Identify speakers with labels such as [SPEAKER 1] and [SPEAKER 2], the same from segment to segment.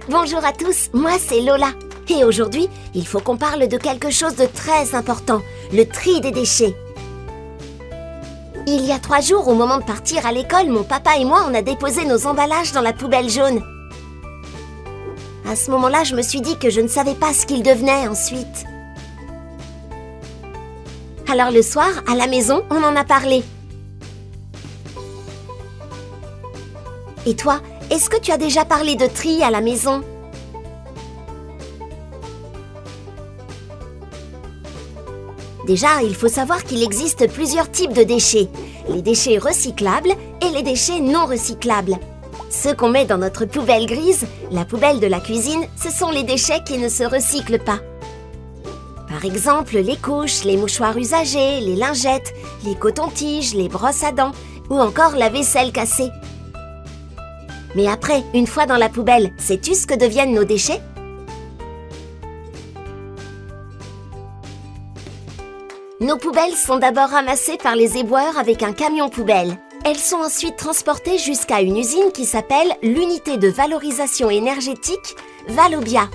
[SPEAKER 1] Bonjour à tous, moi c'est Lola. Et aujourd'hui, il faut qu'on parle de quelque chose de très important, le tri des déchets. Il y a 3 jours, au moment de partir à l'école, mon papa et moi, on a déposé nos emballages dans la poubelle jaune. À ce moment-là, je me suis dit que je ne savais pas ce qu'ils devenaient ensuite. Alors le soir, à la maison, on en a parlé. Et toi, est-ce que tu as déjà parlé de tri à la maison ? Déjà, il faut savoir qu'il existe plusieurs types de déchets. Les déchets recyclables et les déchets non recyclables. Ceux qu'on met dans notre poubelle grise, la poubelle de la cuisine, ce sont les déchets qui ne se recyclent pas. Par exemple, les couches, les mouchoirs usagés, les lingettes, les cotons-tiges, les brosses à dents ou encore la vaisselle cassée. Mais après, une fois dans la poubelle, sais-tu ce que deviennent nos déchets ? Nos poubelles sont d'abord ramassées par les éboueurs avec un camion poubelle. Elles sont ensuite transportées jusqu'à une usine qui s'appelle l'unité de valorisation énergétique Valobia.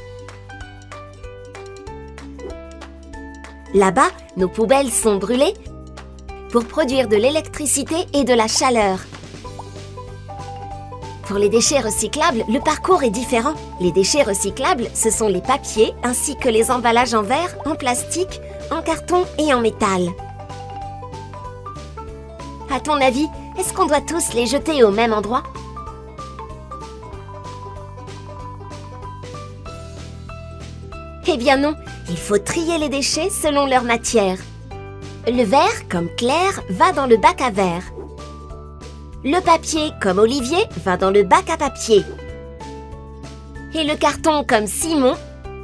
[SPEAKER 1] Là-bas, nos poubelles sont brûlées pour produire de l'électricité et de la chaleur. Pour les déchets recyclables, le parcours est différent. Les déchets recyclables, ce sont les papiers ainsi que les emballages en verre, en plastique, en carton et en métal. À ton avis, est-ce qu'on doit tous les jeter au même endroit ? Eh bien non, il faut trier les déchets selon leur matière. Le verre, comme Claire, va dans le bac à verre. Le papier, comme Olivier, va dans le bac à papier. Et le carton, comme Simon,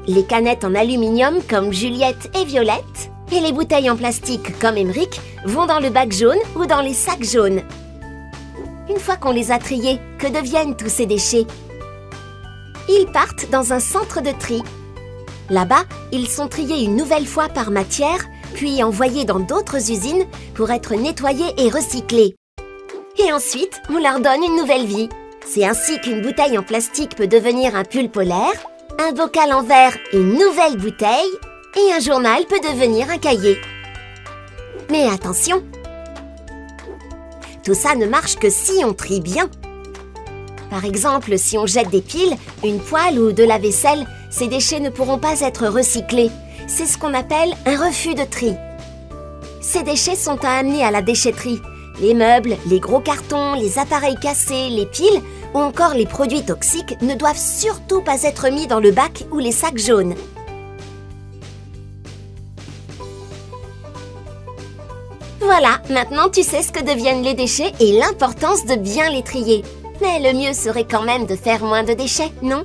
[SPEAKER 1] les canettes en aluminium, comme Juliette et Violette, et les bouteilles en plastique, comme Émeric, vont dans le bac jaune ou dans les sacs jaunes. Une fois qu'on les a triés, que deviennent tous ces déchets ? Ils partent dans un centre de tri. Là-bas, ils sont triés une nouvelle fois par matière, puis envoyés dans d'autres usines pour être nettoyés et recyclés. Et ensuite, on leur donne une nouvelle vie. C'est ainsi qu'une bouteille en plastique peut devenir un pull polaire, un bocal en verre une nouvelle bouteille, et un journal peut devenir un cahier. Mais attention, tout ça ne marche que si on trie bien. Par exemple, si on jette des piles, une poêle ou de la vaisselle, ces déchets ne pourront pas être recyclés. C'est ce qu'on appelle un refus de tri. Ces déchets sont à amener à la déchetterie. Les meubles, les gros cartons, les appareils cassés, les piles ou encore les produits toxiques ne doivent surtout pas être mis dans le bac ou les sacs jaunes. Voilà, maintenant tu sais ce que deviennent les déchets et l'importance de bien les trier. Mais le mieux serait quand même de faire moins de déchets, non ?